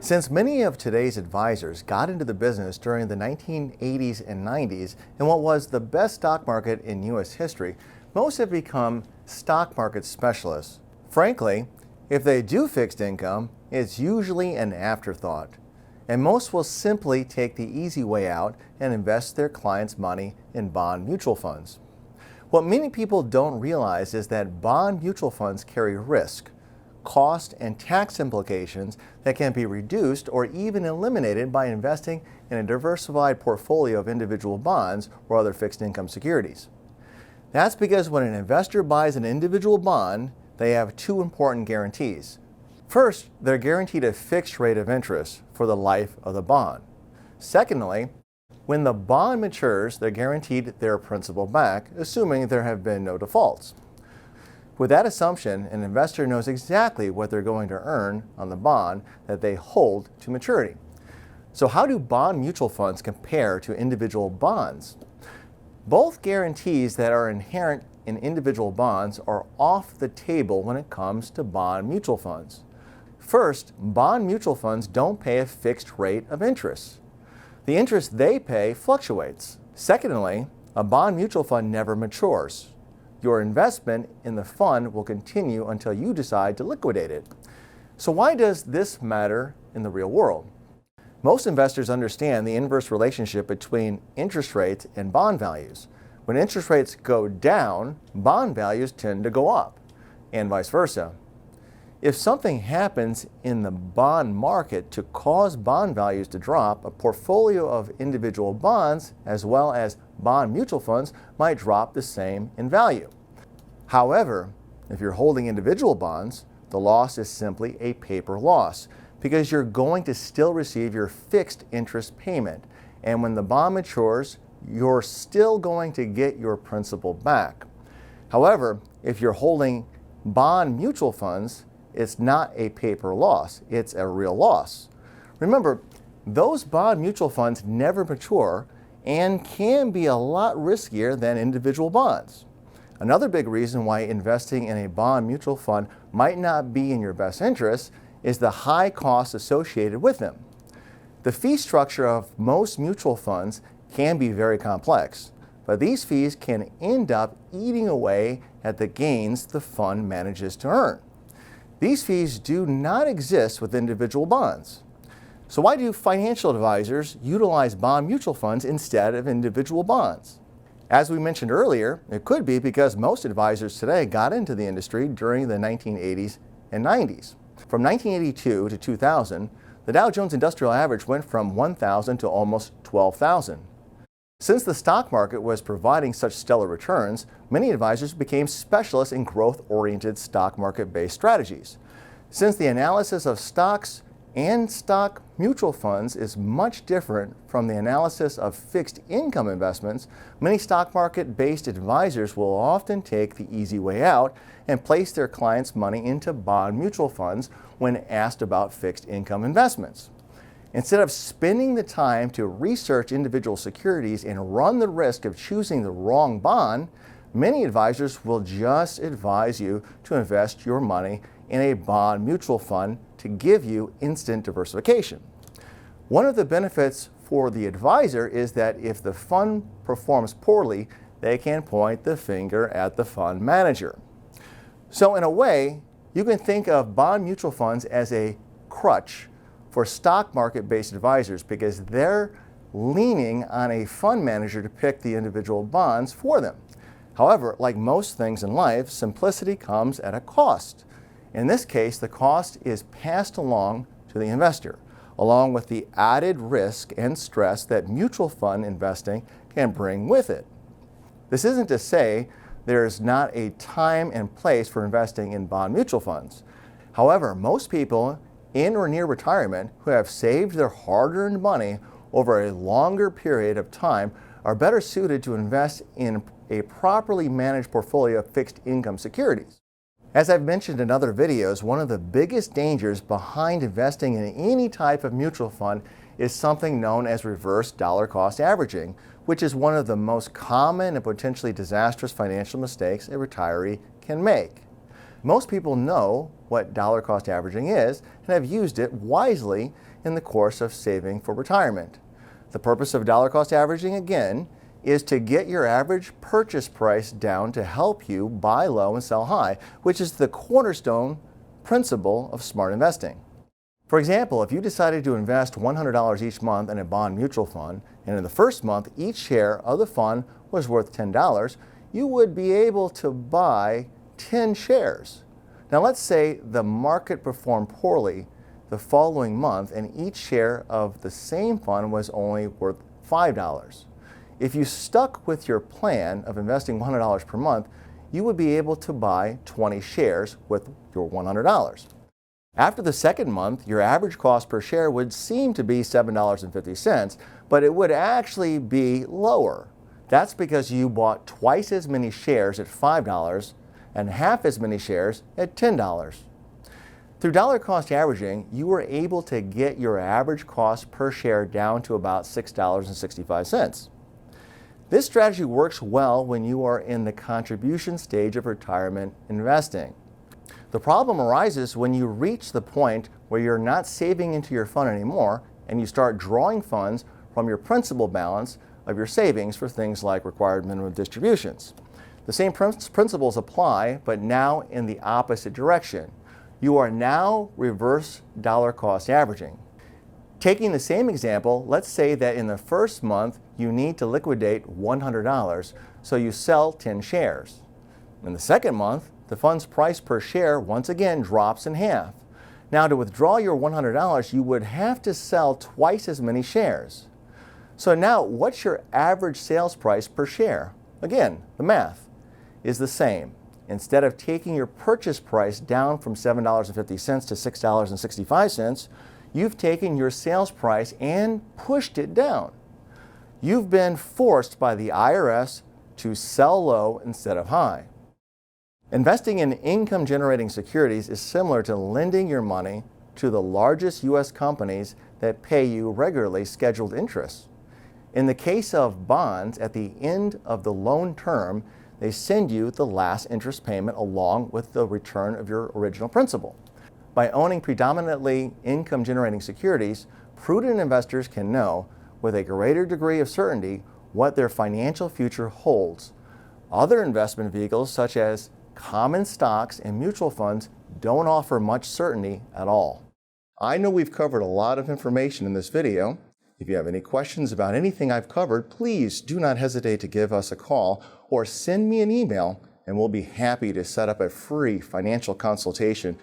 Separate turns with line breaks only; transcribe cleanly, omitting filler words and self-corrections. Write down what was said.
Since many of today's advisors got into the business during the 1980s and 90s in what was the best stock market in U.S. history, most have become stock market specialists. Frankly, if they do fixed income, it's usually an afterthought, and most will simply take the easy way out and invest their clients' money in bond mutual funds. What many people don't realize is that bond mutual funds carry risk, cost, and tax implications that can be reduced or even eliminated by investing in a diversified portfolio of individual bonds or other fixed income securities. That's because when an investor buys an individual bond, they have two important guarantees. First, they're guaranteed a fixed rate of interest for the life of the bond. Secondly, when the bond matures, they're guaranteed their principal back, assuming there have been no defaults. With that assumption, an investor knows exactly what they're going to earn on the bond that they hold to maturity. So how do bond mutual funds compare to individual bonds? Both guarantees that are inherent in individual bonds are off the table when it comes to bond mutual funds. First, bond mutual funds don't pay a fixed rate of interest. The interest they pay fluctuates. Secondly, a bond mutual fund never matures. Your investment in the fund will continue until you decide to liquidate it. So why does this matter in the real world? Most investors understand the inverse relationship between interest rates and bond values. When interest rates go down, bond values tend to go up, and vice versa. If something happens in the bond market to cause bond values to drop, a portfolio of individual bonds as well as bond mutual funds might drop the same in value. However, if you're holding individual bonds, the loss is simply a paper loss because you're going to still receive your fixed interest payment. And when the bond matures, you're still going to get your principal back. However, if you're holding bond mutual funds, it's not a paper loss, it's a real loss. Remember, those bond mutual funds never mature and can be a lot riskier than individual bonds. Another big reason why investing in a bond mutual fund might not be in your best interest is the high costs associated with them. The fee structure of most mutual funds can be very complex, but these fees can end up eating away at the gains the fund manages to earn. These fees do not exist with individual bonds. So why do financial advisors utilize bond mutual funds instead of individual bonds? As we mentioned earlier, it could be because most advisors today got into the industry during the 1980s and 90s. From 1982 to 2000, the Dow Jones Industrial Average went from 1,000 to almost 12,000. Since the stock market was providing such stellar returns, many advisors became specialists in growth-oriented stock market-based strategies. Since the analysis of stocks and stock mutual funds is much different from the analysis of fixed income investments, many stock market-based advisors will often take the easy way out and place their clients' money into bond mutual funds when asked about fixed income investments. Instead of spending the time to research individual securities and run the risk of choosing the wrong bond, many advisors will just advise you to invest your money in a bond mutual fund to give you instant diversification. One of the benefits for the advisor is that if the fund performs poorly, they can point the finger at the fund manager. So in a way, you can think of bond mutual funds as a crutch for stock market-based advisors because they're leaning on a fund manager to pick the individual bonds for them. However, like most things in life, simplicity comes at a cost. In this case, the cost is passed along to the investor, along with the added risk and stress that mutual fund investing can bring with it. This isn't to say there is not a time and place for investing in bond mutual funds. However, most people in or near retirement who have saved their hard-earned money over a longer period of time are better suited to invest in a properly managed portfolio of fixed income securities. As I've mentioned in other videos, one of the biggest dangers behind investing in any type of mutual fund is something known as reverse dollar cost averaging, which is one of the most common and potentially disastrous financial mistakes a retiree can make. Most people know what dollar cost averaging is and have used it wisely in the course of saving for retirement. The purpose of dollar cost averaging, again, is to get your average purchase price down to help you buy low and sell high, which is the cornerstone principle of smart investing. For example, if you decided to invest $100 each month in a bond mutual fund, and in the first month each share of the fund was worth $10, you would be able to buy 10 shares. Now let's say the market performed poorly the following month and each share of the same fund was only worth $5. If you stuck with your plan of investing $100 per month, you would be able to buy 20 shares with your $100. After the second month, your average cost per share would seem to be $7.50, but it would actually be lower. That's because you bought twice as many shares at $5 and half as many shares at $10. Through dollar cost averaging, you were able to get your average cost per share down to about $6.65. This strategy works well when you are in the contribution stage of retirement investing. The problem arises when you reach the point where you're not saving into your fund anymore and you start drawing funds from your principal balance of your savings for things like required minimum distributions. The same principles apply, but now in the opposite direction. You are now reverse dollar cost averaging. Taking the same example, let's say that in the first month you need to liquidate $100, so you sell 10 shares. In the second month, the fund's price per share once again drops in half. Now to withdraw your $100, you would have to sell twice as many shares. So now what's your average sales price per share? Again, the math is the same. Instead of taking your purchase price down from $7.50 to $6.65, you've taken your sales price and pushed it down. You've been forced by the IRS to sell low instead of high. Investing in income-generating securities is similar to lending your money to the largest U.S. companies that pay you regularly scheduled interest. In the case of bonds, at the end of the loan term, they send you the last interest payment along with the return of your original principal. By owning predominantly income-generating securities, prudent investors can know with a greater degree of certainty what their financial future holds. Other investment vehicles, such as common stocks and mutual funds, don't offer much certainty at all. I know we've covered a lot of information in this video. If you have any questions about anything I've covered, please do not hesitate to give us a call or send me an email, and we'll be happy to set up a free financial consultation